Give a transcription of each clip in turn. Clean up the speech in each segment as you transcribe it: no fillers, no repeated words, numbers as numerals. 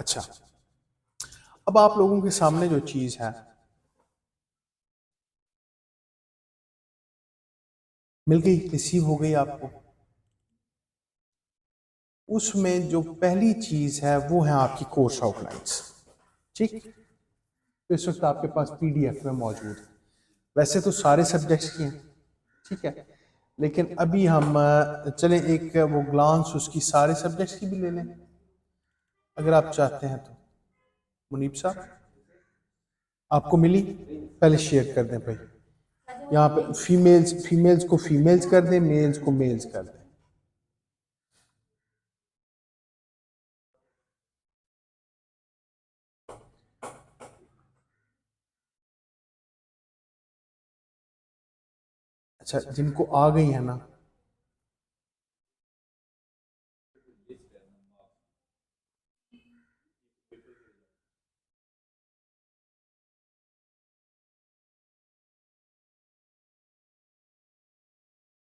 अच्छा, अब आप लोगों के सामने जो चीज़ है, मिल गई, रिसीव हो गई आपको। उसमें जो पहली चीज़ है वो है आपकी कोर्स आउटलाइंस। ठीक, तो इस वक्त आपके पास पीडीएफ में मौजूद है। वैसे तो सारे सब्जेक्ट्स की हैं, ठीक है, लेकिन अभी हम चलें एक वो ग्लांस उसकी सारे सब्जेक्ट्स की भी ले लें अगर आप चाहते हैं तो। मुनीब साहब, आपको मिली? पहले शेयर कर दें भाई, यहाँ पे फीमेल्स फीमेल्स को फीमेल्स कर दें, मेल्स को मेल्स कर दें। अच्छा, जिनको आ गई है ना,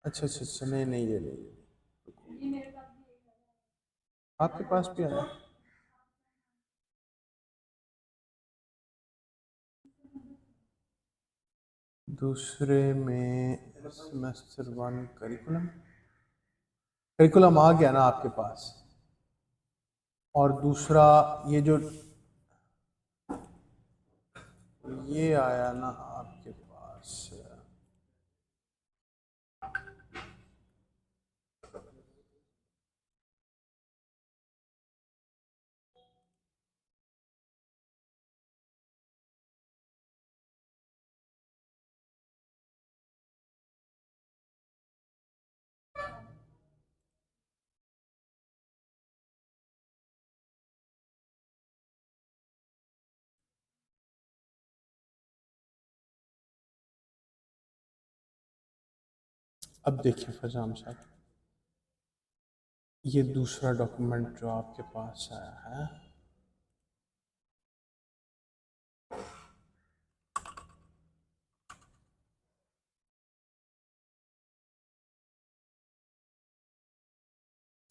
अच्छा अच्छा अच्छा, नहीं नहीं ये नहीं, आपके पास भी आया। दूसरे में सेमेस्टर वन करिकुलम, करिकुलम आ गया ना आपके पास। और दूसरा ये जो ये आया ना आपके पास, अब देखिए फजाम साहब, ये दूसरा डॉक्यूमेंट जो आपके पास आया है,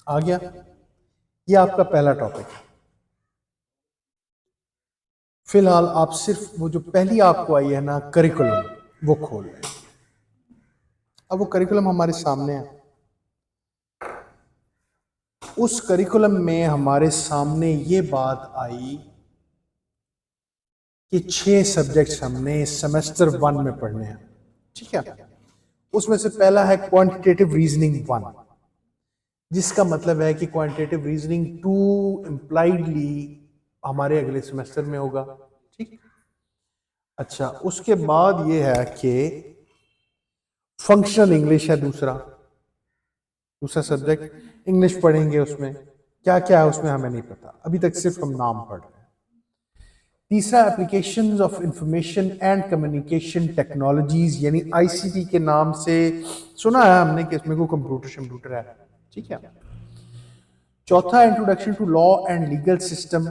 आ गया। ये आपका पहला टॉपिक है। फिलहाल आप सिर्फ वो जो पहली आपको आई है ना करिकुलम, वो खोल लें। अब वो करिकुलम हमारे सामने है। उस करिकुलम में हमारे सामने ये बात आई कि 6 सब्जेक्ट्स हमने सेमेस्टर वन में पढ़ने हैं, ठीक है। उसमें से पहला है क्वांटिटेटिव रीजनिंग वन, जिसका मतलब है कि क्वांटिटेटिव रीजनिंग टू इम्प्लाइडली हमारे अगले सेमेस्टर में होगा, ठीक। अच्छा, उसके बाद ये है कि फंक्शनल इंग्लिश है दूसरा, दूसरा सब्जेक्ट इंग्लिश पढ़ेंगे। उसमें क्या क्या है उसमें हमें नहीं पता, अभी तक सिर्फ हम नाम पढ़ रहे हैं। तीसरा applications of information and communication technologies, यानी आईसीटी के नाम से सुना है हमने कि इसमें कोई कंप्यूटर शम्प्यूटर है, ठीक है। चौथा introduction to law and legal system.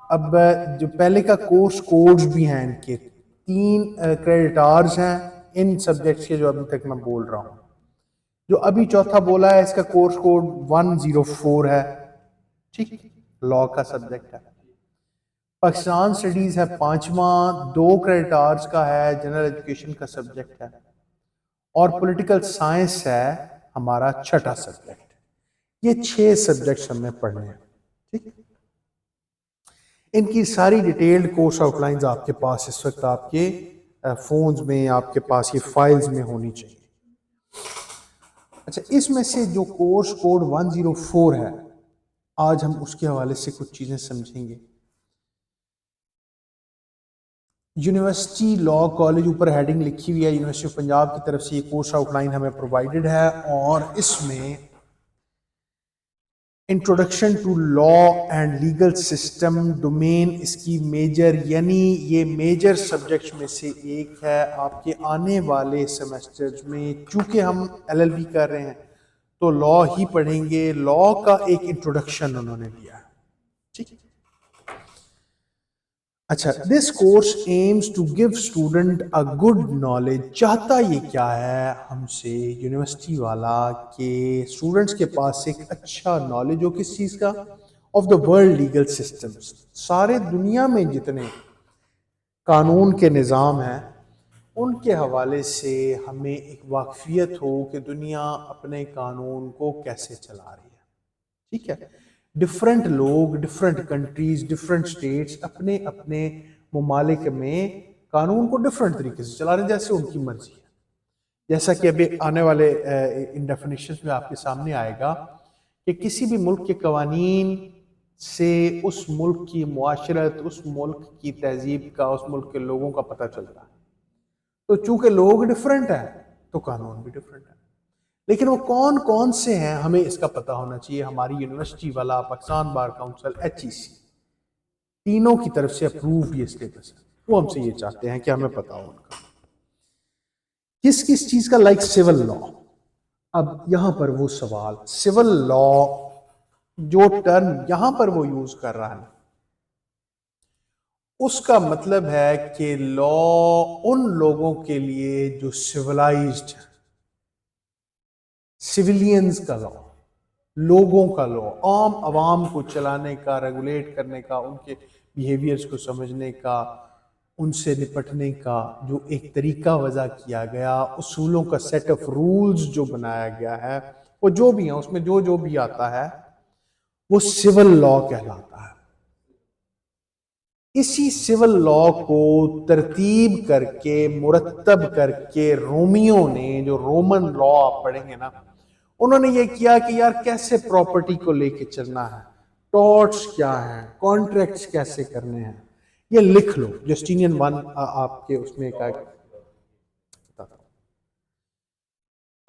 अब जो पहले का कोर्स कोड्स भी हैं, इनके 3 क्रेडिट आवर्स हैं इन सब्जेक्ट्स के जो अभी तक मैं बोल रहा हूँ। जो अभी चौथा बोला है इसका कोर्स कोड 104 है, ठीक, लॉ का सब्जेक्ट है। पाकिस्तान स्टडीज है पांचवा, 2 क्रेडिट आवर्स का है, जनरल एजुकेशन का सब्जेक्ट है। और पॉलिटिकल साइंस है हमारा छठा सब्जेक्ट। ये 6 सब्जेक्ट्स हमने पढ़ने हैं, ठीक। इनकी सारी डिटेल्ड कोर्स आउटलाइंस आपके पास इस वक्त आपके फोन्स में, आपके पास ये फाइल्स में होनी चाहिए। अच्छा, इसमें से जो कोर्स कोड 104 है, आज हम उसके हवाले से कुछ चीजें समझेंगे। यूनिवर्सिटी लॉ कॉलेज ऊपर हेडिंग लिखी हुई है, यूनिवर्सिटी ऑफ पंजाब की तरफ से ये कोर्स आउटलाइन हमें प्रोवाइडेड है। और इसमें introduction to law and legal system domain इसकी मेजर, यानी ये मेजर सब्जेक्ट्स में से एक है आपके आने वाले सेमेस्टर्स में। चूंकि हम एलएलबी कर रहे हैं तो लॉ ही पढ़ेंगे, लॉ का एक इंट्रोडक्शन उन्होंने दिया है, ठीक। अच्छा, this course aims to give student a good knowledge. चाहता ये क्या है हमसे यूनिवर्सिटी वाला, कि स्टूडेंट्स के पास एक अच्छा नॉलेज हो किस चीज़ का, of the world legal systems, सारे दुनिया में जितने कानून के निज़ाम हैं उनके हवाले से हमें एक वाकफियत हो कि दुनिया अपने कानून को कैसे चला रही है। ठीक है, डिफरेंट लोग, डिफरेंट कंट्रीज, डिफरेंट स्टेट्स अपने अपने ममालिक में कानून को डिफरेंट तरीके से चला रहे हैं, जैसे उनकी मर्जी है। जैसा कि अभी आने वाले इन डेफिनेशंस में आपके सामने आएगा कि किसी भी मुल्क के कवानीन से उस मुल्क की मुआशरत, उस मुल्क की तहजीब का, उस मुल्क के लोगों का पता चलता है। तो चूंकि लोग डिफरेंट हैं तो कानून भी डिफरेंट है। लेकिन वो कौन कौन से हैं हमें इसका पता होना चाहिए। हमारी यूनिवर्सिटी वाला, पाकिस्तान बार काउंसिल, HEC, तीनों की तरफ से अप्रूव्ड ये स्टेटस है। वो हमसे ये चाहते हैं कि हमें पता हो उनका किस किस चीज का, लाइक सिविल लॉ। अब यहां पर वो सवाल, सिविल लॉ जो टर्म यहां पर वो यूज कर रहा है उसका मतलब है कि लॉ उन लोगों के लिए जो सिविलाइज्ड है, सिविलियंस का लॉ, लोगों का लॉ, आम आवाम को चलाने का, रेगुलेट करने का, उनके बिहेवियर्स को समझने का, उनसे निपटने का जो एक तरीका वजह किया गया, उसूलों का सेट ऑफ रूल्स जो बनाया गया है, वो जो भी है उसमें जो जो भी आता है वो सिविल लॉ कहलाता है। इसी सिविल लॉ को तरतीब करके, मुरतब करके रोमियो ने, जो रोमन लॉ आप पढ़ेंगे ना, उन्होंने ये किया कि यार कैसे प्रॉपर्टी को लेके चलना है, टॉर्ट्स क्या है, कॉन्ट्रैक्ट्स कैसे करने हैं, ये लिख लो। जस्टिनियन 1 आपके उसमें का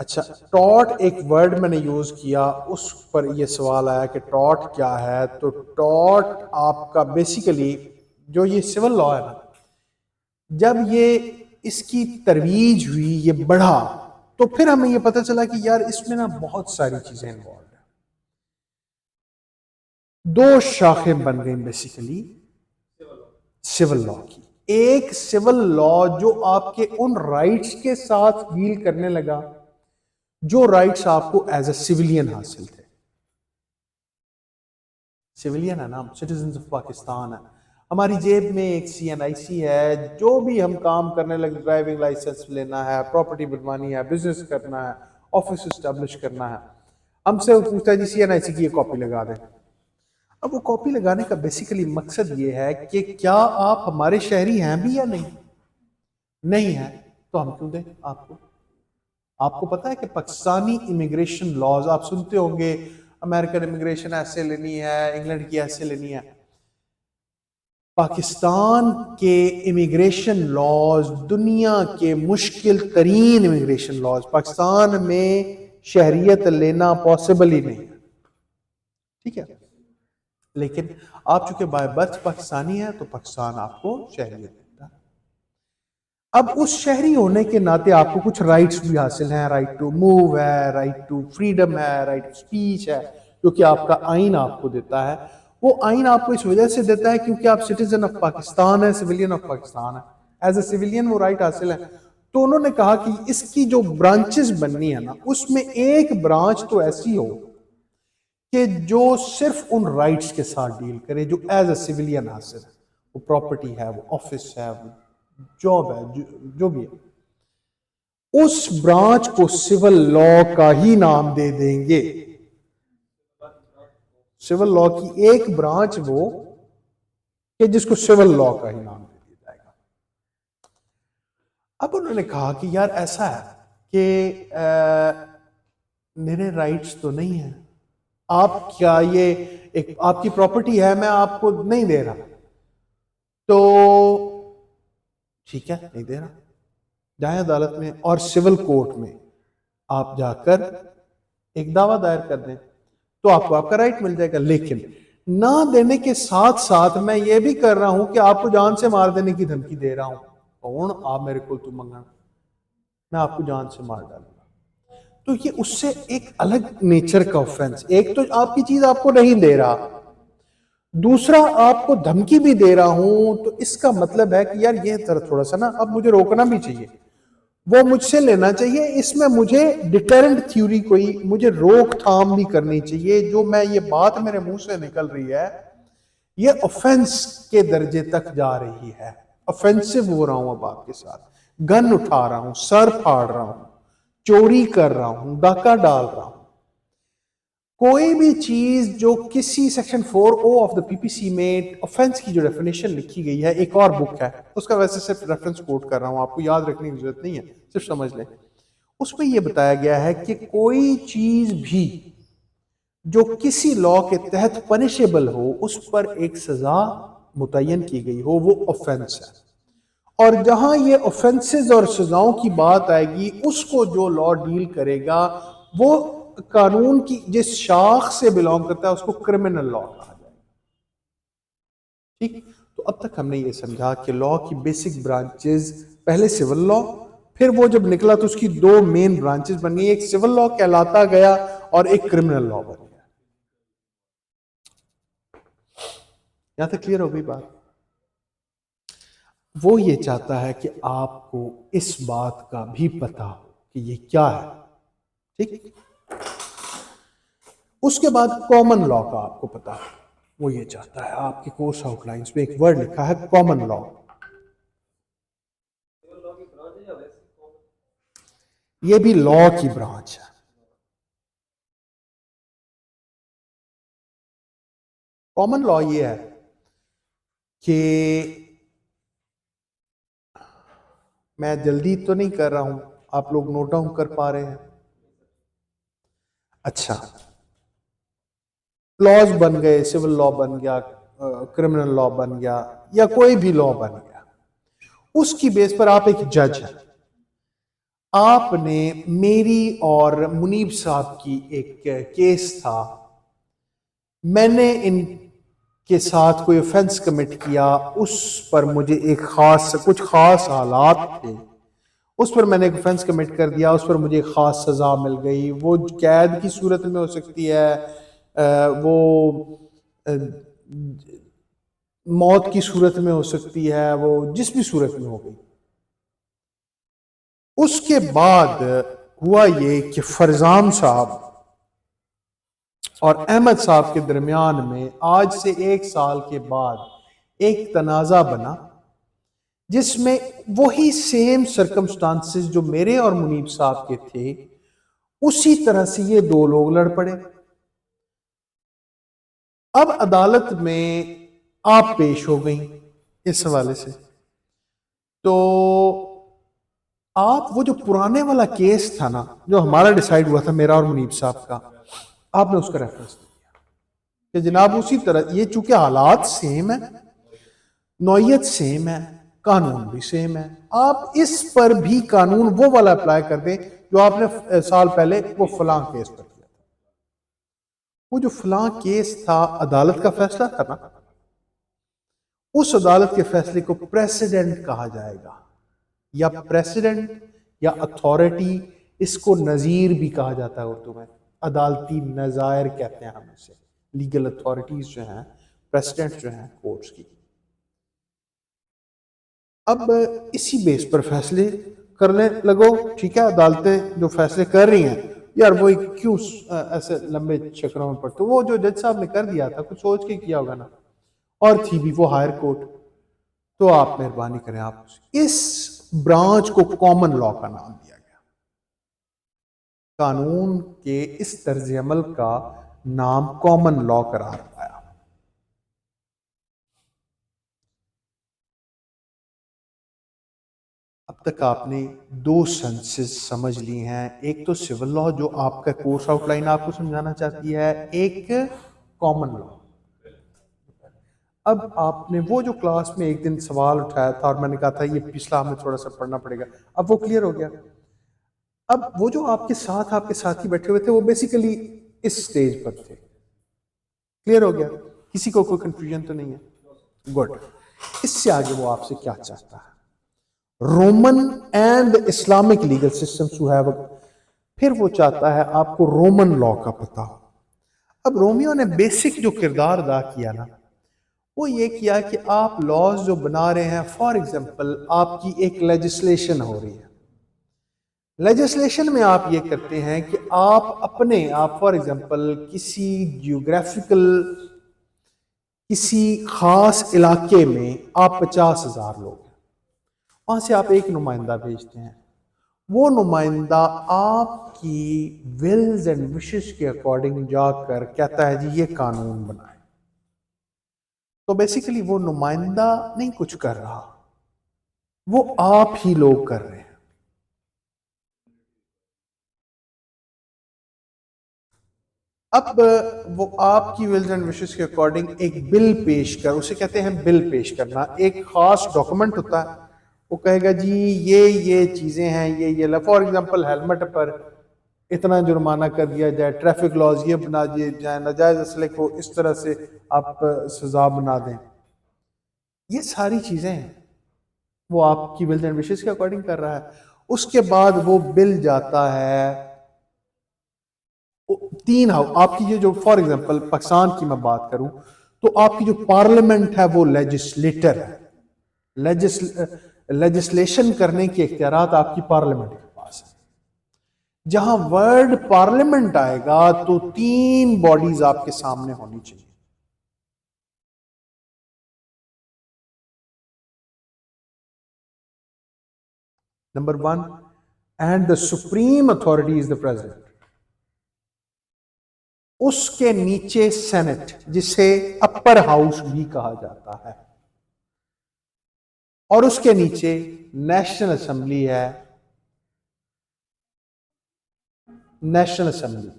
अच्छा, टॉर्ट एक वर्ड मैंने यूज किया, उस पर यह सवाल आया कि टॉर्ट क्या है। तो टॉर्ट आपका बेसिकली जो ये सिविल लॉ है ना, जब ये इसकी तरवीज हुई, ये बढ़ा, तो फिर हमें ये पता चला कि यार इसमें ना बहुत सारी चीजें इन्वॉल्व है। दो शाखें बन गई बेसिकली सिविल लॉ की। एक सिविल लॉ जो आपके उन राइट्स के साथ डील करने लगा जो राइट्स आपको एज अ सिविलियन हासिल थे। सिविलियन है ना, सिटीजन ऑफ पाकिस्तान है, हमारी जेब में एक CNIC है, जो भी हम काम करने लगे, ड्राइविंग लाइसेंस लेना है, प्रॉपर्टी बनवानी है, बिजनेस करना है, ऑफिस एस्टेब्लिश करना है, हमसे वो पूछता है जी CNIC की ये कॉपी लगा दें। अब वो कॉपी लगाने का बेसिकली मकसद ये है कि क्या आप हमारे शहरी हैं भी या नहीं, नहीं है तो हम क्यों दें आपको। आपको पता है कि पाकिस्तानी इमिग्रेशन लॉज, आप सुनते होंगे अमेरिकन इमिग्रेशन ऐसे लेनी है, इंग्लैंड की ऐसे लेनी है। पाकिस्तान के इमिग्रेशन लॉज दुनिया के मुश्किल तरीन इमिग्रेशन लॉज, पाकिस्तान में शहरियत लेना पॉसिबल ही नहीं है। ठीक है, लेकिन आप चूंकि बाय बर्थ पाकिस्तानी है तो पाकिस्तान आपको शहरियत देता है। अब उस शहरी होने के नाते आपको कुछ राइट्स भी हासिल हैं, राइट टू मूव है, राइट टू फ्रीडम है, राइट टू स्पीच है, जो कि आपका आइन आपको देता है। वो आइन आपको इस वजह से देता है क्योंकि आप सिटीजन ऑफ पाकिस्तान है, सिविलियन ऑफ पाकिस्तान है। एज ए सिविलियन वो राइट हासिल है। तो उन्होंने कहा कि इसकी जो ब्रांचेस बननी है ना, उसमें एक ब्रांच तो ऐसी हो कि जो सिर्फ उन राइट्स के साथ डील करे जो एज ए सिविलियन हासिल है। वो प्रॉपर्टी है, वो ऑफिस है, वो जॉब है, जो भी है, उस ब्रांच को सिविल लॉ का ही नाम दे देंगे। सिविल लॉ की एक ब्रांच वो कि जिसको सिविल लॉ का ही नाम दे दिया जाएगा। अब उन्होंने कहा कि यार ऐसा है कि मेरे राइट्स तो नहीं है, आप क्या ये एक आपकी प्रॉपर्टी है, मैं आपको नहीं दे रहा, तो ठीक है नहीं दे रहा, जाए अदालत में और सिविल कोर्ट में आप जाकर एक दावा दायर कर दें तो आपको आपका राइट मिल जाएगा। लेकिन ना देने के साथ साथ मैं ये भी कर रहा हूं कि आपको जान से मार देने की धमकी दे रहा हूं। कौन आप मेरे को तुम मंगना, मैं आपको जान से मार डालूंगा। तो ये उससे एक अलग नेचर का ऑफेंस, एक तो आपकी चीज आपको नहीं दे रहा, दूसरा आपको धमकी भी दे रहा हूं। तो इसका मतलब है कि यार ये थोड़ा सा ना अब मुझे रोकना भी चाहिए। वो मुझसे लेना चाहिए। इसमें मुझे डिटरेंट थ्योरी, कोई मुझे रोकथाम भी करनी चाहिए। जो मैं ये बात मेरे मुंह से निकल रही है ये ऑफेंस के दर्जे तक जा रही है, ऑफेंसिव हो रहा हूं अब आपके साथ, गन उठा रहा हूं, सर फाड़ रहा हूं, चोरी कर रहा हूं, डाका डाल रहा हूं। कोई भी चीज जो किसी section 4O of the PPC में ऑफेंस की जो डेफिनेशन लिखी गई है, एक और बुक है उसका वैसे सिर्फ रेफरेंस कोट कर रहा हूं, आपको याद रखने की जरूरत नहीं है, सिर्फ समझ लें। उसमें यह बताया गया है कि कोई चीज भी जो किसी लॉ के तहत पनिशेबल हो, उस पर एक सजा मुतय्यन की गई हो, वो ऑफेंस है। और जहां ये ऑफेंसेस और सजाओं की बात आएगी, उसको जो लॉ डील करेगा वो कानून की जिस शाख से बिलोंग करता है उसको क्रिमिनल लॉ कहा जाएगा। ठीक, तो अब तक हमने ये समझा कि लॉ की बेसिक ब्रांचेस, पहले सिविल लॉ, फिर वो जब निकला तो उसकी दो मेन ब्रांचेस बन गई, एक सिविल लॉ कहलाता गया और एक क्रिमिनल लॉ बन गया। यहां तक क्लियर हो गई बात? वो ये चाहता है कि आपको इस बात का भी पता हो कि ये क्या है। ठीक, उसके बाद कॉमन लॉ का आपको पता है, वो ये चाहता है, आपके कोर्स आउटलाइंस में एक वर्ड लिखा है कॉमन लॉ। ये भी लॉ की ब्रांच है। कॉमन लॉ ये है कि मैं जल्दी तो नहीं कर रहा हूं, आप लोग नोट डाउन कर पा रहे हैं? अच्छा, लॉज बन गए, सिविल लॉ बन गया, क्रिमिनल लॉ बन गया, या कोई भी लॉ बन गया, उसकी बेस पर आप एक जज हैं। आपने मेरी और मुनीब साहब की एक केस था, मैंने इनके साथ कोई ऑफेंस कमिट किया, उस पर मुझे एक कुछ खास हालात थे, उस पर मैंने एक ऑफेंस कमिट कर दिया, उस पर मुझे एक खास सजा मिल गई। वो कैद की सूरत में हो सकती है, वो मौत की सूरत में हो सकती है, वो जिस भी सूरत में हो गई। उसके बाद हुआ ये कि फरजान साहब और अहमद साहब के दरमियान में आज से 1 साल के बाद एक तनाज़ा बना, जिसमें वही सेम सर्कमस्टांसेस जो मेरे और मुनीब साहब के थे, उसी तरह से ये दो लोग लड़ पड़े। अब अदालत में आप पेश हो गई इस हवाले से, तो आप वो जो पुराने वाला केस था ना, जो हमारा डिसाइड हुआ था मेरा और मुनीब साहब का, आपने उसका रेफरेंस दिया कि जनाब उसी तरह, ये चूंकि हालात सेम है, नौयत सेम है, कानून भी सेम है, आप इस पर भी कानून वो वाला अप्लाई कर दें जो आपने साल पहले वो फलां केस पर किया था। वो जो फलां केस था, अदालत का फैसला था ना, उस अदालत के फैसले को प्रेसिडेंट कहा जाएगा, या प्रेसिडेंट या अथॉरिटी, इसको नजीर भी कहा जाता है उर्दू में, अदालती नज़ायर कहते हैं हम इसे। लीगल अथॉरिटीज जो हैं, प्रेसिडेंट जो हैं कोर्ट्स की। अब इसी बेस पर फैसले करने लगो, ठीक है, अदालतें जो फैसले कर रही हैं, यार वो क्यों ऐसे लंबे चक्रों में पड़ते, वो जो जज साहब ने कर दिया था कुछ सोच के किया होगा ना, और थी भी वो हायर कोर्ट, तो आप मेहरबानी करें, आप इस ब्रांच को कॉमन लॉ का नाम दिया गया। कानून के इस तर्ज अमल का नाम कॉमन लॉ करार पाया। अब तक आपने दो सेंसेस समझ ली हैं, एक तो सिविल लॉ जो आपका कोर्स आउटलाइन आपको समझाना चाहती है, एक कॉमन लॉ। अब आपने वो जो क्लास में एक दिन सवाल उठाया था और मैंने कहा था ये पिछला हमें थोड़ा सा पढ़ना पड़ेगा, अब वो क्लियर हो गया। अब वो जो आपके साथी बैठे हुए थे, वो बेसिकली इस स्टेज पर थे। क्लियर हो गया? किसी को कोई कंफ्यूजन तो नहीं है? गुड। इससे आगे वो आपसे क्या चाहता है? Roman and Islamic legal systems to have, फिर वो चाहता है आपको रोमन लॉ का पता हो। अब रोमियो ने बेसिक जो किरदार अदा किया ना, वो ये किया कि आप लॉज जो बना रहे हैं, फॉर एग्जांपल आपकी एक लेजिस्लेशन हो रही है, लेजिस्लेशन में आप ये करते हैं कि आप फॉर एग्जांपल किसी जियोग्राफिकल किसी खास इलाके में आप 50,000 लोग हैं, वहां से आप एक नुमाइंदा भेजते हैं। वो नुमाइंदा आपकी विल्स एंड विशेस के अकॉर्डिंग जाकर कहता है जी ये कानून बनाए। तो बेसिकली वो नुमाइंदा नहीं कुछ कर रहा, वो आप ही लोग कर रहे हैं। अब वो आपकी विल्स एंड विशेस के अकॉर्डिंग एक बिल पेश कर, उसे कहते हैं बिल पेश करना। एक खास डॉक्यूमेंट होता है, वो कहेगा जी ये चीजें हैं, ये फॉर एग्जांपल हेलमेट पर इतना जुर्माना कर दिया जाए, ट्रैफिक लॉज ये बना दिए जाए, नाजायज असले को इस तरह से आप सजा बना दें। ये सारी चीजें हैं, वो आपकी विल्स एंड विशेस के अकॉर्डिंग कर रहा है। उसके बाद वो बिल जाता है तीन हाउस। आपकी ये जो फॉर एग्जांपल पाकिस्तान की मैं बात करूं, तो आपकी जो पार्लियामेंट है वो लेजिस्लेटर है। लेजिस्लेशन करने के इख्तियारात आपकी पार्लियामेंट के पास है। जहां वर्ड पार्लियामेंट आएगा तो तीन बॉडीज आपके सामने होनी चाहिए। Number one, and the supreme authority is the president. उसके नीचे सेनेट, जिसे अपर हाउस भी कहा जाता है, और उसके नीचे नेशनल असेंबली है। नेशनल असेंबली,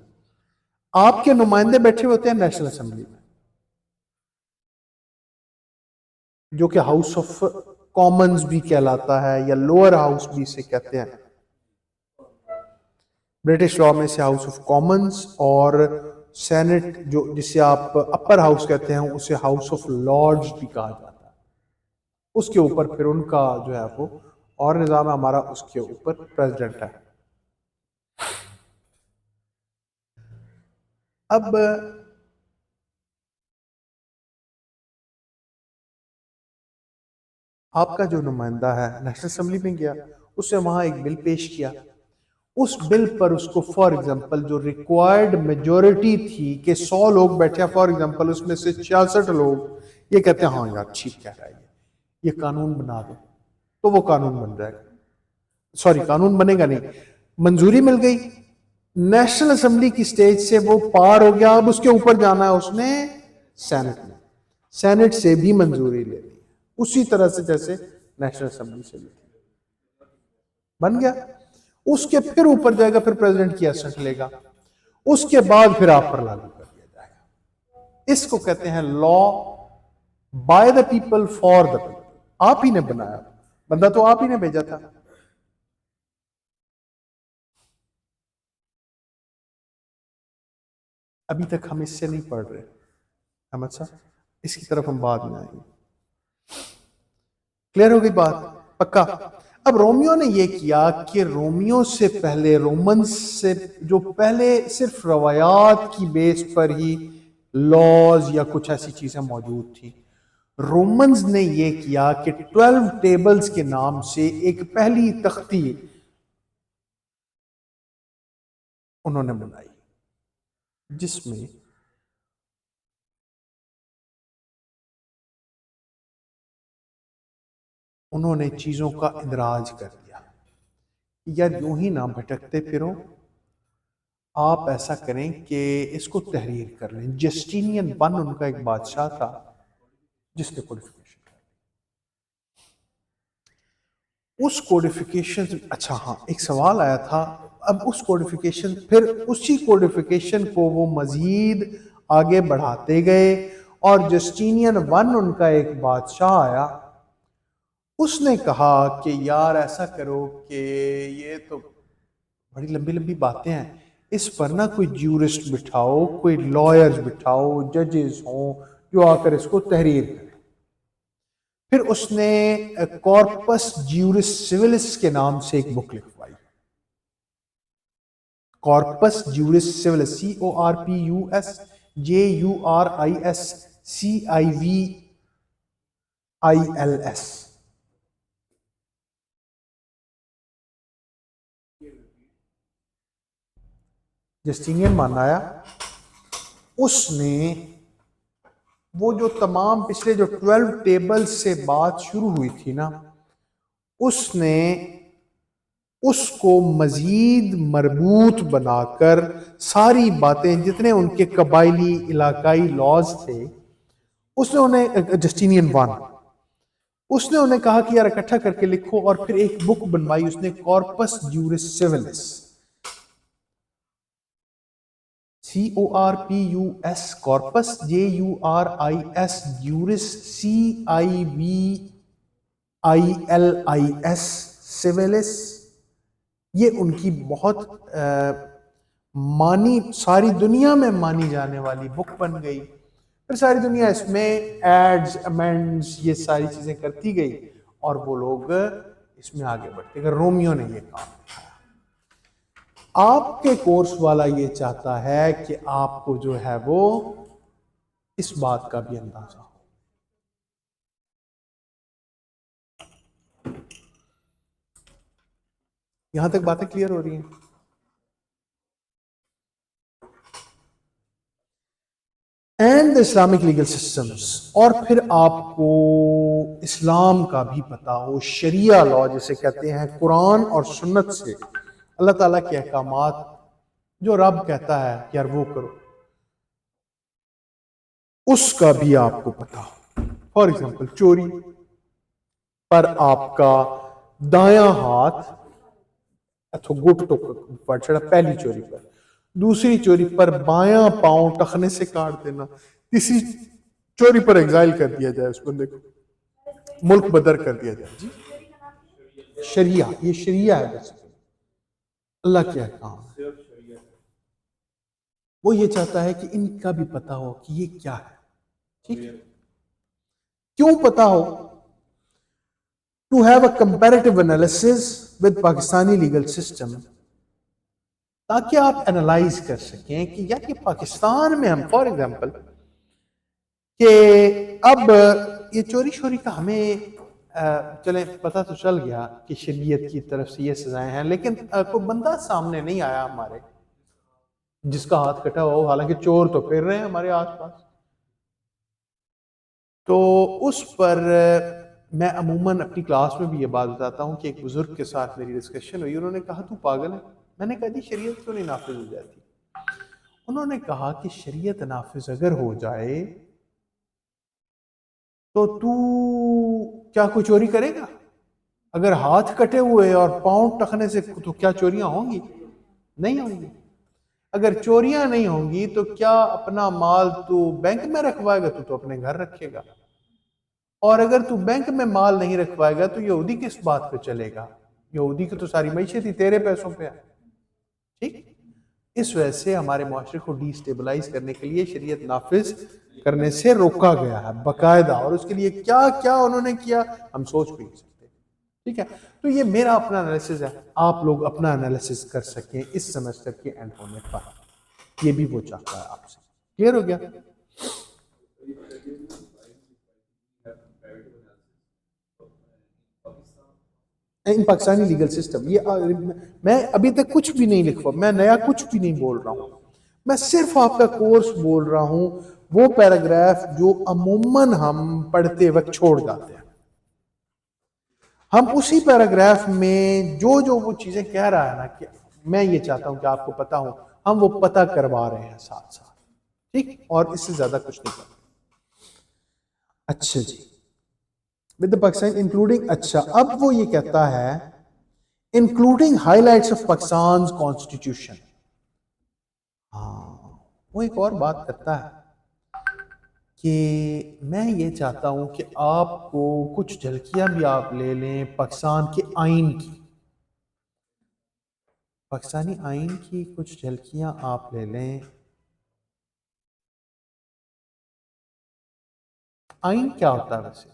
आपके नुमाइंदे बैठे होते हैं नेशनल असेंबली में, जो कि हाउस ऑफ कॉमन्स भी कहलाता है या लोअर हाउस भी इसे कहते हैं। ब्रिटिश लॉ में से हाउस ऑफ कॉमन्स और सेनेट जो जिसे आप अपर हाउस कहते हैं उसे हाउस ऑफ लॉर्ड्स भी कहा जाता है। उसके ऊपर फिर उनका जो है वो और निज़ाम है हमारा, उसके ऊपर प्रेसिडेंट है। अब आपका जो नुमाइंदा है नेशनल असेंबली में गया, उसने वहां एक बिल पेश किया। उस बिल पर उसको फॉर एग्जांपल जो रिक्वायर्ड मेजोरिटी थी कि 100 लोग बैठे, फॉर एग्जांपल उसमें से 66 लोग ये कहते हैं हाँ यार ठीक कह रहा है ये कानून बना दो, तो वो कानून बन जाएगा। सॉरी, कानून बनेगा नहीं, मंजूरी मिल गई। नेशनल असेंबली की स्टेज से वो पार हो गया, अब उसके ऊपर जाना है उसने सेनेट में। सेनेट से भी मंजूरी ले ली, उसी तरह से जैसे नेशनल असेंबली से ली, बन गया। उसके फिर ऊपर जाएगा, फिर प्रेसिडेंट की एसेंट लेगा, उसके बाद फिर आप पर लागू कर दिया जाएगा। इसको कहते हैं law by the people for the people. आप ही ने बनाया, बंदा तो आप ही ने भेजा था। अभी तक हम इससे नहीं पढ़ रहे अहमद साहब, इसकी तरफ हम बाद में आएंगे। क्लियर हो गई बात? पक्का? अब रोमियो ने यह किया कि रोमियो से पहले रोमन्स से जो पहले सिर्फ रवायात की बेस पर ही लॉज या कुछ ऐसी चीजें मौजूद थी, रोमन्स ने यह किया कि 12 टेबल्स के नाम से एक पहली तख्ती उन्होंने बनाई, जिसमें उन्होंने चीजों का इंदराज कर दिया। यार यूं ही ना भटकते फिरो, आप ऐसा करें कि इसको तहरीर कर लें। जस्टिनियन वन उनका एक बादशाह था जिसने कोडिफिकेशन, उस कोडिफिकेशन, अच्छा हाँ एक सवाल आया था। अब उस कोडिफिकेशन, फिर उसी कोडिफिकेशन को वो मजीद आगे बढ़ाते गए, और जस्टिनियन वन उनका एक बादशाह आया, उसने कहा कि यार ऐसा करो कि ये तो बड़ी लंबी लंबी बातें हैं, इस पर ना कोई ज्यूरिस्ट बिठाओ, कोई लॉयर्स बिठाओ, जजेस हों जो आकर इसको तहरीर करें। फिर उसने कॉर्पस ज्यूरिस सिविलिस के नाम से एक बुक लिखवाई। Corpus juris civilis, CORPUS JURISCIVILS। Justinian मान आया, उसने वो जो तमाम पिछले जो 12 टेबल्स से बात शुरू हुई थी ना, उसने उसको मजीद मरबूत बनाकर सारी बातें, जितने उनके कबायली इलाकाई लॉज थे, उसने उन्हें जस्टिनियन वन, उसने उन्हें कहा कि यार इकट्ठा करके लिखो, और फिर एक बुक बनवाई उसने, corpus juris civilis, CORPUS, corpus, JURIS, juris, CIVILIS, civilis. ये उनकी बहुत मानी, सारी दुनिया में मानी जाने वाली बुक बन गई। फिर सारी दुनिया इसमें एड्स, अमेंड्स, ये सारी चीजें करती गई, और वो लोग इसमें आगे बढ़ते गए। रोमियो ने ये काम किया। आपके कोर्स वाला ये चाहता है कि आपको जो है वो इस बात का भी अंदाजा हो। यहां तक बातें क्लियर हो रही हैं? And the Islamic legal systems, और फिर आपको इस्लाम का भी पता हो, शरिया लॉ जिसे कहते हैं, कुरान और सुन्नत से अल्लाह ताला के अहकामात, जो रब कहता है यार वो करो, उसका भी आपको पता हो। फॉर एग्जाम्पल, चोरी पर आपका दायां हाथ अथवा गुट तो पड़, पहली चोरी पर, दूसरी चोरी पर बायां पांव टखने से काट देना, तीसरी चोरी पर एग्जाइल कर दिया जाए उस बंदे को, मुल्क बदर कर दिया जाए। जी, शरिया, ये शरिया है बेसिकली, अल्लाह के अहकाम है। वो ये चाहता है कि इनका भी पता हो कि ये क्या है। ठीक है, क्यों पता हो? To have a comparative analysis with Pakistani legal system, ताकि आप एनालाइज कर सकें कि यार ये पाकिस्तान में हम, फॉर एग्जांपल, कि अब ये चोरी शोरी का हमें चले पता तो चल गया कि शरीयत की तरफ से ये सजाएं हैं, लेकिन कोई बंदा सामने नहीं आया हमारे जिसका हाथ कटा हो, हालांकि चोर तो फिर रहे हैं हमारे आसपास। तो उस पर मैं अमूमन अपनी क्लास में भी ये बात बताता हूँ कि एक बुजुर्ग के साथ मेरी डिस्कशन हुई, उन्होंने कहा तू पागल है। मैंने कहा जी शरीयत क्यों नहीं नाफिज हो जाती? उन्होंने कहा कि शरीयत नाफिज अगर हो जाए तो तू क्या कोई चोरी करेगा? अगर हाथ कटे हुए और पांव टखने से तो क्या चोरियां होंगी? नहीं होंगी। अगर चोरियां नहीं होंगी तो क्या अपना माल तू बैंक में रखवाएगा? तू तो अपने घर रखेगा। और अगर तू बैंक में माल नहीं रखवाएगा तो यहूदी किस बात पे चलेगा? यहूदी की तो सारी मैशत ही तेरे पैसों पे है। ठीक, इस वजह से हमारे मुआशरे को डिस्टेबलाइज करने के लिए शरीयत नाफिज करने से रोका गया है बाकायदा, और उसके लिए क्या क्या उन्होंने किया हम सोच भी नहीं सकते। ठीक है, तो ये मेरा अपना एनालिसिस है, आप लोग अपना एनालिसिस कर सकें इस सेमेस्टर के एंड होने पर, ये भी वो चाहता है आपसे। क्लियर हो गया? इन पाकिस्तानी लीगल सिस्टम, ये मैं अभी तक कुछ भी नहीं लिखवा, मैं नया कुछ भी नहीं बोल रहा हूँ, मैं सिर्फ आपका कोर्स बोल रहा हूँ, वो पैराग्राफ जो अमूमन हम पढ़ते वक्त छोड़ जाते हैं, हम उसी पैराग्राफ में जो जो वो चीजें कह रहा है ना, कि मैं ये चाहता हूं कि आपको पता हो, हम वो पता करवा रहे हैं साथ साथ। ठीक, और इससे ज्यादा कुछ नहीं करते। अच्छा जी, विद द पाकिस्तान इंक्लूडिंग, अच्छा अब वो ये कहता है including highlights of Pakistan constitution. हाँ, वो एक और बात करता है कि मैं ये चाहता हूं कि आपको कुछ झलकियां भी आप ले लें पाकिस्तान के आइन की, पाकिस्तानी आइन की कुछ झलकियां आप ले लें। आइन क्या होता है वैसे?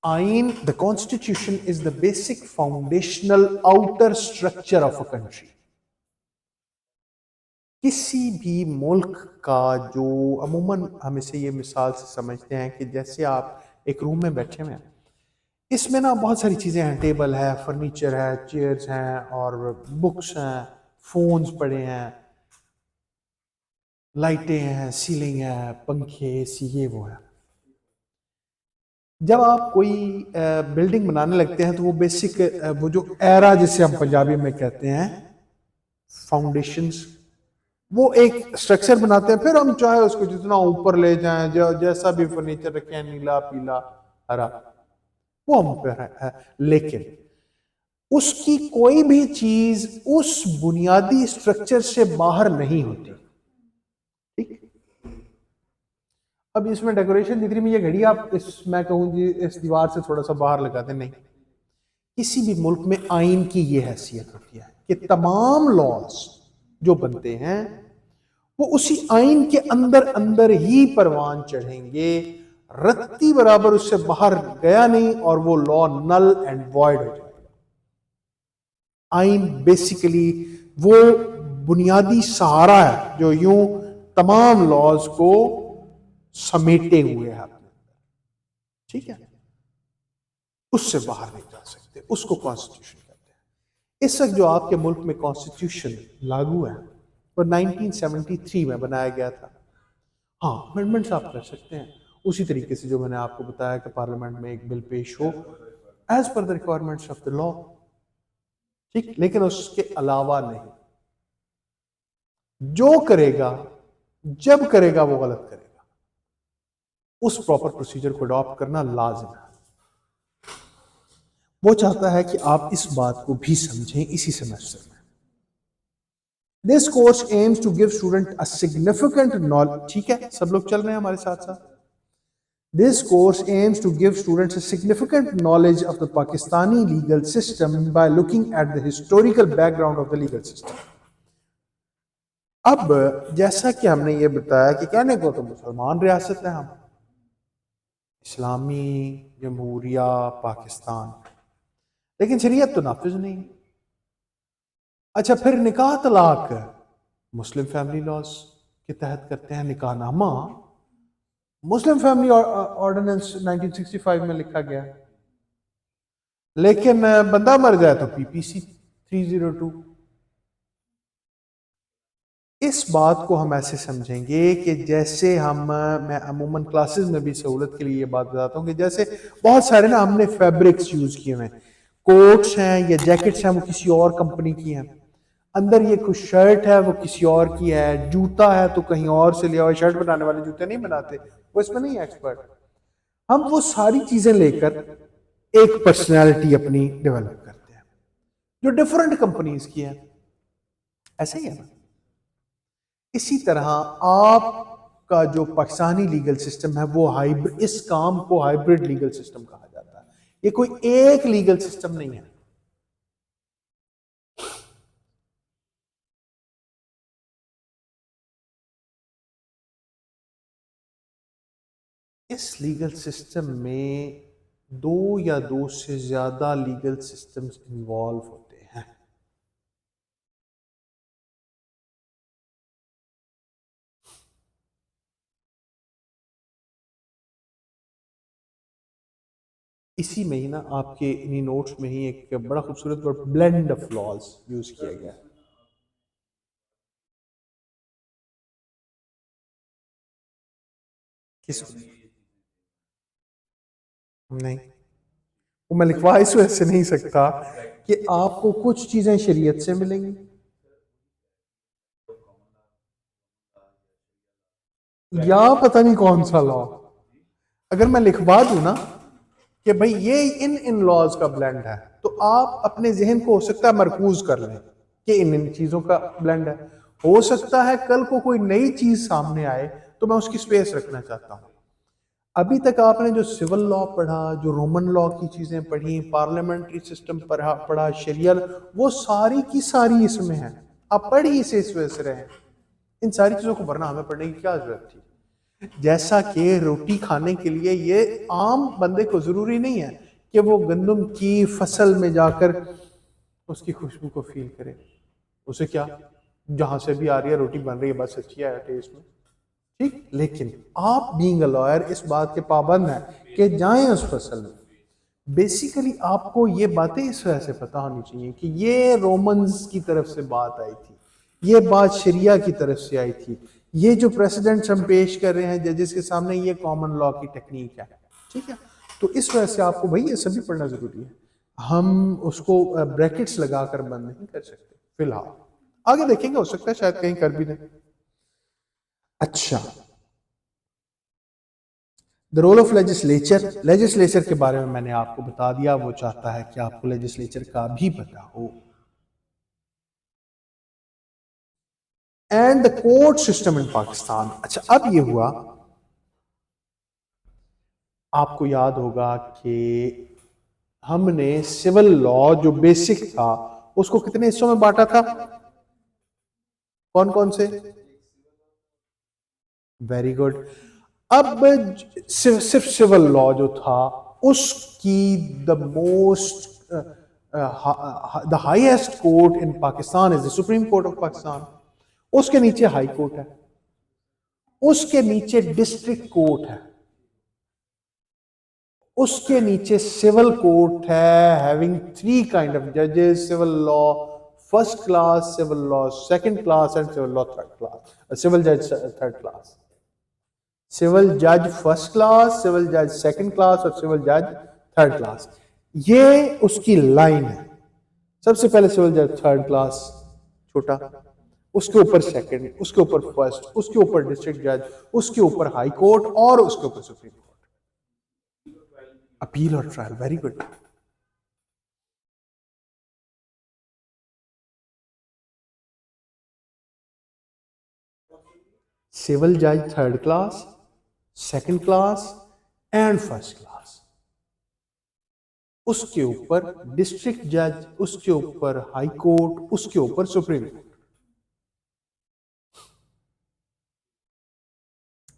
आइन, the constitution is the basic foundational outer structure of a country. किसी भी मुल्क का, जो अमूमन हम इसे ये मिसाल से समझते हैं कि जैसे आप एक रूम में बैठे हुए हैं, इसमें ना बहुत सारी चीज़ें हैं, टेबल है, फर्नीचर है, चेयर्स हैं और बुक्स हैं, फोन्स पड़े हैं, लाइटें हैं, सीलिंग है, पंखे, एसी, ये वो है। जब आप कोई बिल्डिंग बनाने लगते हैं तो वो बेसिक वो जो एरा जिसे हम पंजाबी में कहते हैं फाउंडेशंस, वो एक स्ट्रक्चर बनाते हैं, फिर हम चाहे उसको जितना ऊपर ले जाएं, जो जैसा भी फर्नीचर रखें, नीला, पीला, हरा, वो हम पे है। लेकिन उसकी कोई भी चीज उस बुनियादी स्ट्रक्चर से बाहर नहीं होती। ठीक। अब इसमें डेकोरेशन जितनी भी ये घड़ी आप इस मैं कहूँ जी इस दीवार से थोड़ा सा बाहर लगाते नहीं। किसी भी मुल्क में आइन की ये हैसियत होती है कि तमाम लॉज जो बनते हैं वो उसी आइन के अंदर अंदर ही परवान चढ़ेंगे, रत्ती बराबर उससे बाहर गया नहीं और वो लॉ नल एंड वॉइड हो जाएगा। आइन बेसिकली वो बुनियादी सहारा है जो यूं तमाम लॉज को समेटे हुए है अपने। ठीक है, उससे बाहर नहीं जा सकते, उसको कॉन्स्टिट्यूशन कहते हैं। इस वक्त जो आपके मुल्क में कॉन्स्टिट्यूशन लागू है वो 1973 में बनाया गया था। हाँ, अमेंडमेंट्स आप कर सकते हैं उसी तरीके से जो मैंने आपको बताया कि पार्लियामेंट में एक बिल पेश हो as per the requirements of the law. ठीक, लेकिन उसके अलावा नहीं। जो करेगा जब करेगा वो गलत करेगा। उस प्रॉपर प्रोसीजर को अडॉप्ट करना लाजिम है। वो चाहता है कि आप इस बात को भी समझें इसी सेमेस्टर में। This course aims to give student a significant knowledge. ठीक है, सब लोग चल रहे हैं हमारे साथ साथ। This course aims to give students a significant knowledge of the Pakistani legal system by looking at the historical background of the legal system. अब जैसा कि हमने ये बताया कि कहने को तो मुसलमान रियासत है हम, इस्लामी जमहूरिया पाकिस्तान, लेकिन शरीयत तो नाफिज नहीं। अच्छा, फिर निकाह तलाक मुस्लिम फैमिली लॉज के तहत करते हैं। निकाह नामा मुस्लिम फैमिली ऑर्डिनेंस 1965 में लिखा गया, लेकिन बंदा मर जाए तो पीपीसी 302। इस बात को हम ऐसे समझेंगे कि जैसे मैं अमूमन क्लासेस में भी सहूलत के लिए ये बात बताता हूँ कि जैसे बहुत सारे ना हमने फैब्रिक्स यूज किए हुए हैं, कोट्स हैं या जैकेट्स हैं वो किसी और कंपनी की हैं, अंदर ये कुछ शर्ट है वो किसी और की है, जूता है तो कहीं और से लिया हुआ। शर्ट बनाने वाले जूते नहीं बनाते, वो इसमें नहीं एक्सपर्ट। हम वो सारी चीजें लेकर एक पर्सनैलिटी अपनी डेवलप करते हैं जो डिफरेंट कंपनीज की है। ऐसे ही है ना। इसी तरह आपका जो पाकिस्तानी लीगल सिस्टम है वो हाइब्रिड, इस काम को हाइब्रिड लीगल सिस्टम कहा जाता है। ये कोई एक लीगल सिस्टम नहीं है। इस लीगल सिस्टम में दो या दो से ज्यादा लीगल सिस्टम्स इन्वॉल्व होते हैं। इसी में ही ना आपके इन्हीं नोट्स में ही एक बड़ा खूबसूरत word blend of laws use किया गया है। किस नहीं, वो मैं लिखवा इस वजह से नहीं सकता कि आपको कुछ चीजें शरीयत से मिलेंगी या पता नहीं कौन सा लॉ। अगर मैं लिखवा दूं ना कि भाई ये इन लॉज का ब्लेंड है, तो आप अपने जहन को हो सकता है मरकूज कर लें कि इन चीजों का ब्लेंड है। हो सकता है कल को कोई नई चीज सामने आए तो मैं उसकी स्पेस रखना चाहता हूं। अभी तक आपने जो सिविल लॉ पढ़ा, जो रोमन लॉ की चीजें पढ़ी, पार्लियामेंट्री सिस्टम पढ़ा, शरिया, वो सारी की सारी इसमें है। आप पढ़ ही इसे इस वजह से रहे। इन सारी चीजों को वरना हमें पढ़ने की क्या जरूरत थी। जैसा कि रोटी खाने के लिए ये आम बंदे को जरूरी नहीं है कि वो गंदम की फसल में जाकर उसकी खुशबू को फील करे। उसे क्या, जहां से भी आ रही है रोटी बन रही है बस अच्छी है टेस्ट में। ठीक, लेकिन आप बीइंग अ लॉयर इस बात के पाबंद हैं कि जाएं उस फसल में, बेसिकली आपको ये बातें इस वजह से पता होनी चाहिए कि ये रोमन्स की तरफ से बात आई थी, ये बात शरिया की तरफ से आई थी, ये जो प्रेसिडेंट्स हम पेश कर रहे हैं जजेस के सामने, ये कॉमन लॉ की टेक्निक है। ठीक है, तो इस वजह से आपको भाई ये सभी पढ़ना जरूरी है। हम उसको ब्रैकेट्स लगाकर बंद नहीं कर सकते फिलहाल, आगे देखेंगे, हो सकता है शायद कहीं कर भी दें। अच्छा, the role of legislature, legislature के बारे में मैंने आपको बता दिया, वो चाहता है कि आपको लेजिस्लेचर का भी पता हो। And the court system in Pakistan. अच्छा, अब ये हुआ, आपको याद होगा कि हमने सिविल लॉ जो बेसिक था उसको कितने हिस्सों में बांटा था, कौन कौन से? Very good. अब सिर्फ सिविल लॉ जो था उसकी the most the highest court in Pakistan is the supreme court of Pakistan. उसके नीचे हाई कोर्ट है, उसके नीचे डिस्ट्रिक्ट कोर्ट है, उसके नीचे सिविल कोर्ट है हैविंग थ्री काइंड ऑफ जजेस, civil law first class, civil law second class and civil law third class, civil जज थर्ड क्लास। सिविल जज फर्स्ट क्लास, सिविल जज सेकंड क्लास और सिविल जज थर्ड क्लास, ये उसकी line है। सबसे पहले सिविल जज थर्ड क्लास छोटा, उसके ऊपर सेकंड, उसके ऊपर फर्स्ट, उसके ऊपर डिस्ट्रिक्ट जज, उसके ऊपर हाई कोर्ट और उसके ऊपर सुप्रीम कोर्ट। अपील और ट्रायल, वेरी गुड। सिविल जज third class, second class and first class, उसके ऊपर डिस्ट्रिक्ट जज, उसके ऊपर हाई कोर्ट, उसके ऊपर सुप्रीम कोर्ट।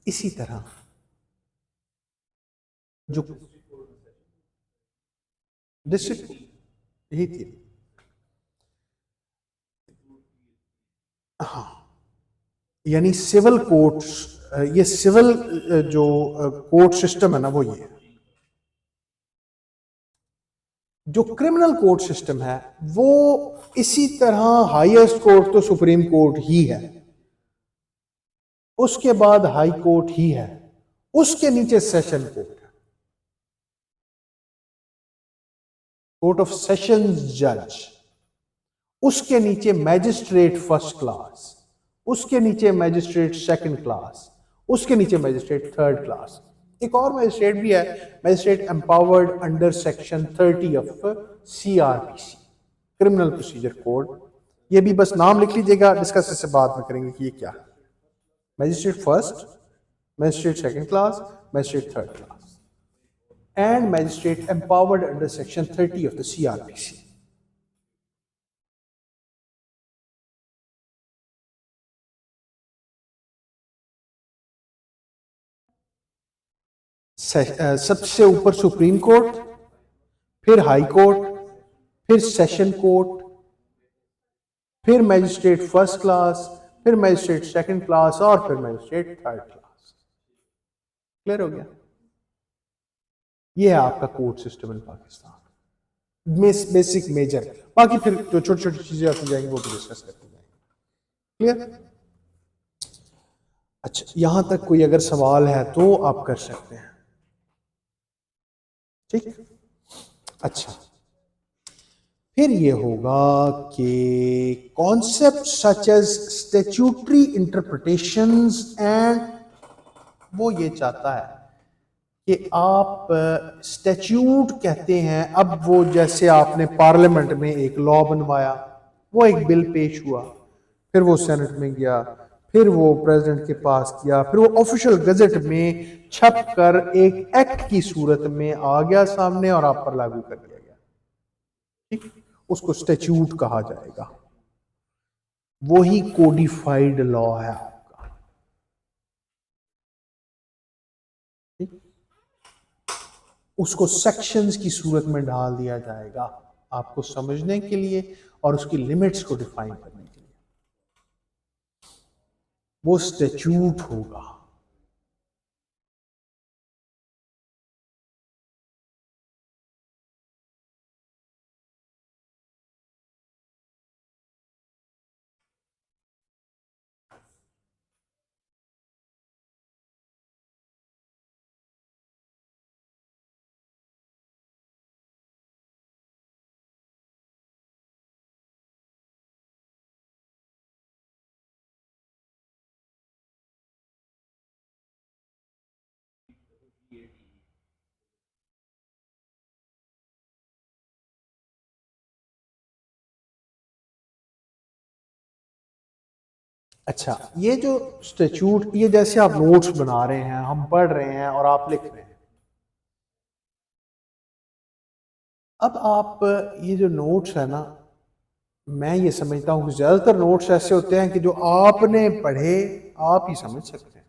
इसी तरह जो डिस्ट्रिक्ट, यही थी, हाँ, यानी सिविल कोर्ट्स, ये सिविल जो कोर्ट सिस्टम है ना वो ये है। जो क्रिमिनल कोर्ट सिस्टम है वो इसी तरह हाईएस्ट कोर्ट तो सुप्रीम कोर्ट ही है, उसके बाद हाई कोर्ट ही है, उसके नीचे सेशन कोर्ट है, कोर्ट ऑफ सेशंस जज, उसके नीचे मैजिस्ट्रेट फर्स्ट क्लास, उसके नीचे मैजिस्ट्रेट सेकंड क्लास, उसके नीचे मैजिस्ट्रेट थर्ड क्लास। एक और मैजिस्ट्रेट भी है, magistrate empowered under section 30 of CrPC, criminal procedure code. ये भी बस नाम लिख लीजिएगा, डिस्कस इससे बाद में करेंगे कि ये क्या है। Magistrate first, magistrate second class, magistrate third class and magistrate empowered under section 30 of the CrPC. सबसे ऊपर सुप्रीम कोर्ट, फिर हाई कोर्ट, फिर सेशन कोर्ट, फिर मैजिस्ट्रेट फर्स्ट क्लास, फिर मैजिस्ट्रेट सेकंड क्लास और फिर मैजिस्ट्रेट थर्ड क्लास। क्लियर हो गया? ये है आपका court system in Pakistan, basic major. बाकी फिर जो छोटी छोटी चीजें आती जाएंगी वो भी डिस्कस करते जाएंगे। क्लियर? अच्छा, यहां तक कोई अगर सवाल है तो आप कर सकते हैं। ठीक, अच्छा, फिर ये होगा कि concept such as statutory interpretations and, वो ये चाहता है कि आप स्टैट्यूट कहते हैं, अब वो जैसे आपने पार्लियामेंट में एक लॉ बनवाया, वो एक बिल पेश हुआ, फिर वो सेनेट में गया, फिर वो प्रेसिडेंट के पास किया, फिर वो ऑफिशियल गजट में छप कर एक एक्ट की सूरत में आ गया सामने और आप पर लागू कर दिया गया। ठीक, उसको स्टैट्यूट कहा जाएगा, वही कोडिफाइड लॉ है आपका। ठीक, उसको सेक्शंस की सूरत में डाल दिया जाएगा आपको समझने के लिए और उसकी लिमिट्स को डिफाइन करने के लिए, वो स्टैट्यूट होगा। अच्छा, ये जो स्टैच्यूट, ये जैसे आप नोट्स बना रहे हैं, हम पढ़ रहे हैं और आप लिख रहे हैं। अब आप ये जो नोट्स है ना, मैं ये समझता हूँ कि ज्यादातर नोट्स ऐसे होते हैं कि जो आपने पढ़े आप ही समझ सकते हैं,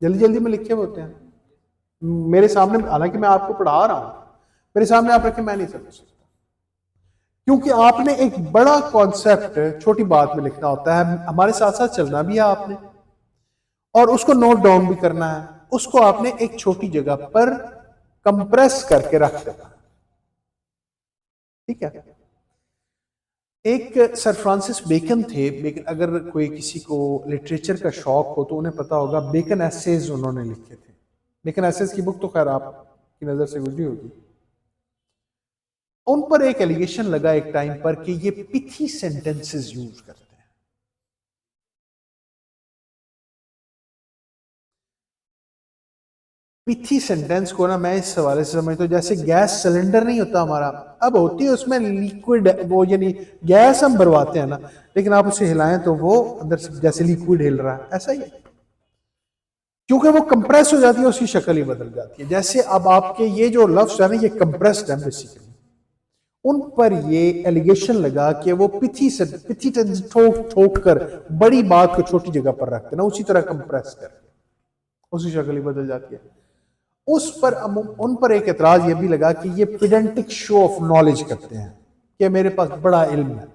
जल्दी जल्दी में लिखे हुए होते हैं मेरे सामने, हालांकि मैं आपको पढ़ा रहा हूँ, मेरे सामने आप रखे, मैं नहीं समझ सकता, क्योंकि आपने एक बड़ा कॉन्सेप्ट छोटी बात में लिखना होता है, हमारे साथ साथ चलना भी है आपने, और उसको नोट डाउन भी करना है, उसको आपने एक छोटी जगह पर कंप्रेस करके रख देना। ठीक है। एक सर फ्रांसिस बेकन थे, बेकन, अगर कोई किसी को लिटरेचर का शौक हो तो उन्हें पता होगा, बेकन एसेज उन्होंने लिखे थे। बेकन एसेज की बुक तो खैर आपकी नजर से गुजरी होगी। उन पर एक एलिगेशन लगा एक टाइम पर कि ये पिथी सेंटेंसेस यूज करते हैं। पिथी सेंटेंस को ना मैं इस हवाले से समझता हूँ, जैसे गैस सिलेंडर नहीं होता हमारा, अब होती है उसमें लिक्विड, वो यानी गैस हम भरवाते हैं ना, लेकिन आप उसे हिलाएं तो वो अंदर से जैसे लिक्विड हिल रहा है, ऐसा ही है, क्योंकि वो कंप्रेस हो जाती है, उसकी शक्ल ही बदल जाती है। जैसे अब आपके ये जो लफ्ज है ना, ये कंप्रेस्ड है बेसिकली, उन पर ये एलिगेशन लगा कि वो पिथी ठोक ठोक कर बड़ी बात को छोटी जगह पर रखते ना, उसी तरह कंप्रेस करके उसकी शक्ल ही बदल जाती है। उस पर उन पर एक एतराज ये भी लगा कि ये पिडेंटिक शो ऑफ नॉलेज करते हैं कि मेरे पास बड़ा इल्म है।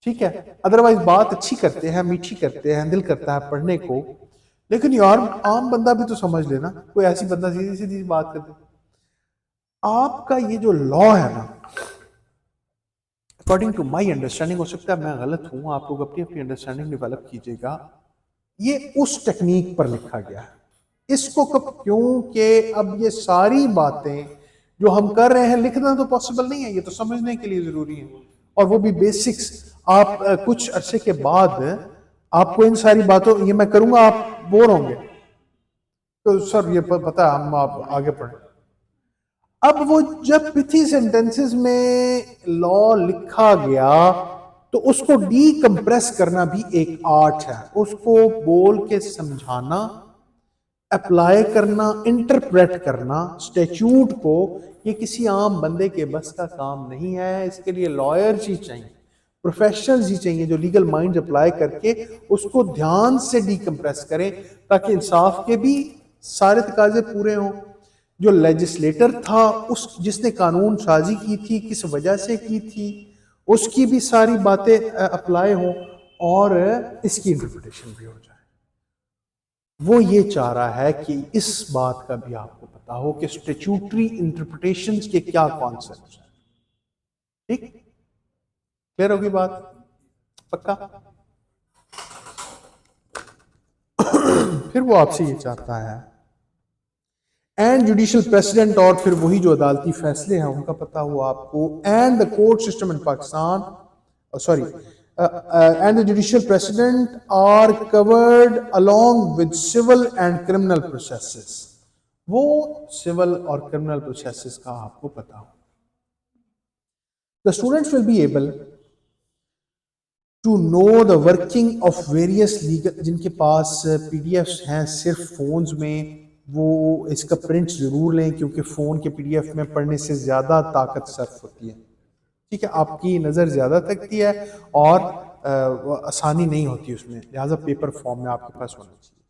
ठीक है, अदरवाइज बात अच्छी करते हैं, मीठी करते हैं, दिल करता है पढ़ने को, लेकिन यार आम बंदा भी तो समझ लेना, कोई ऐसी बंदा सीधी सीधी बात कर दे। आपका ये जो लॉ है ना, अकॉर्डिंग टू माई अंडरस्टैंडिंग, हो सकता है मैं गलत हूं, आप लोग अपनी अपनी अंडरस्टैंडिंग डेवलप कीजिएगा, ये उस टेक्निक पर लिखा गया है। इसको कब, क्योंकि अब ये सारी बातें जो हम कर रहे हैं लिखना तो पॉसिबल नहीं है, ये तो समझने के लिए जरूरी है, और वो भी बेसिक्स। आप कुछ अरसे के बाद आपको इन सारी बातों, ये मैं करूंगा आप बोर होंगे, तो सर ये पता है, हम आप आगे पढ़ें। अब वो जब पिथी सेंटेंसेस में लॉ लिखा गया, तो उसको डीकंप्रेस करना भी एक आर्ट है, उसको बोल के समझाना, अप्लाई करना, इंटरप्रेट करना स्टैट्यूट को, ये किसी आम बंदे के बस का काम नहीं है। इसके लिए लॉयर्स ही चाहिए, प्रोफेशनल्स ही चाहिए, जो लीगल माइंड अप्लाई करके उसको ध्यान से डीकंप्रेस करें, ताकि इंसाफ के भी सारे तकाजे पूरे हों। जो लेजिस्लेटर था, उस जिसने कानून साजी की थी, किस वजह से की थी, उसकी भी सारी बातें अप्लाई हों, और इसकी इंटरप्रिटेशन भी हो जाए। वो ये चाह रहा है कि इस बात का भी आपको पता हो कि स्टैट्यूटरी इंटरप्रिटेशंस के क्या कॉन्सेप्ट्स हैं। ठीक, क्लियर होगी बात? पक्का? फिर वो आपसे ये चाहता है एंड जुडिशियल प्रेसिडेंट, और फिर वही जो अदालती फैसले हैं उनका पता हो आपको, and the court system in Pakistan, sorry, and the judicial precedent are covered along with civil and criminal processes। वो सिविल और क्रिमिनल प्रोसेसेस का आपको पता हो। The students will be able to know the working of various legal, जिनके पास PDFs हैं सिर्फ phones में, वो इसका प्रिंट जरूर लें, क्योंकि फोन के पीडीएफ में पढ़ने से ज्यादा ताकत सर्फ होती है। ठीक है, आपकी नज़र ज़्यादा तकती है और आसानी नहीं होती उसमें, लिहाजा पेपर फॉर्म में आपके पास होना चाहिए।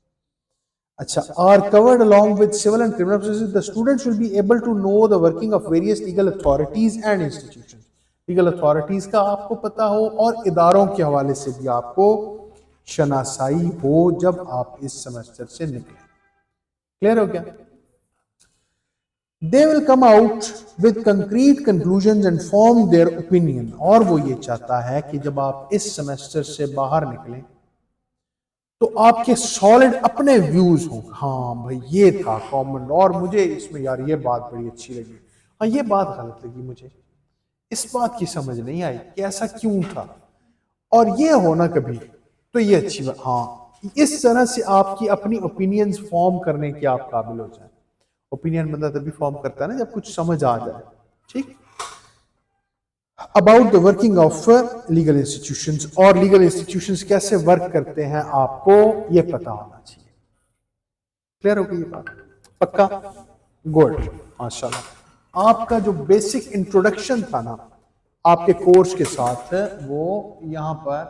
अच्छा, are covered along with civil and criminal processes, the students will be able to know the working of various legal authorities and institutions. Legal authorities का आपको पता हो और इदारों के हवाले से भी आपको शनासाई हो जब आप इस सेमेस्टर से निकले। क्लियर हो गया? They will come out with concrete conclusions and form their opinion। और वो ये चाहता है कि जब आप इस सेमेस्टर से बाहर निकलें तो आपके सॉलिड अपने व्यूज हों। हाँ भाई, ये था कॉमन, और मुझे इसमें यार ये बात बड़ी अच्छी लगी, हाँ ये बात गलत लगी मुझे, इस बात की समझ नहीं आई कि ऐसा क्यों था, और ये होना कभी तो ये अच्छी बात, हाँ इस तरह से आपकी अपनी ओपिनियंस फॉर्म करने के आप काबिल हो जाए। ओपिनियन बंदा तभी फॉर्म करता है ना जब कुछ समझ आ जाए। ठीक। About the working of legal institutions, और लीगल इंस्टीट्यूशंस कैसे वर्क करते हैं आपको ये पता होना चाहिए। क्लियर हो गई ये बात? पक्का? गुड, माशाल्लाह। आपका जो बेसिक इंट्रोडक्शन था ना आपके कोर्स के साथ, वो यहाँ पर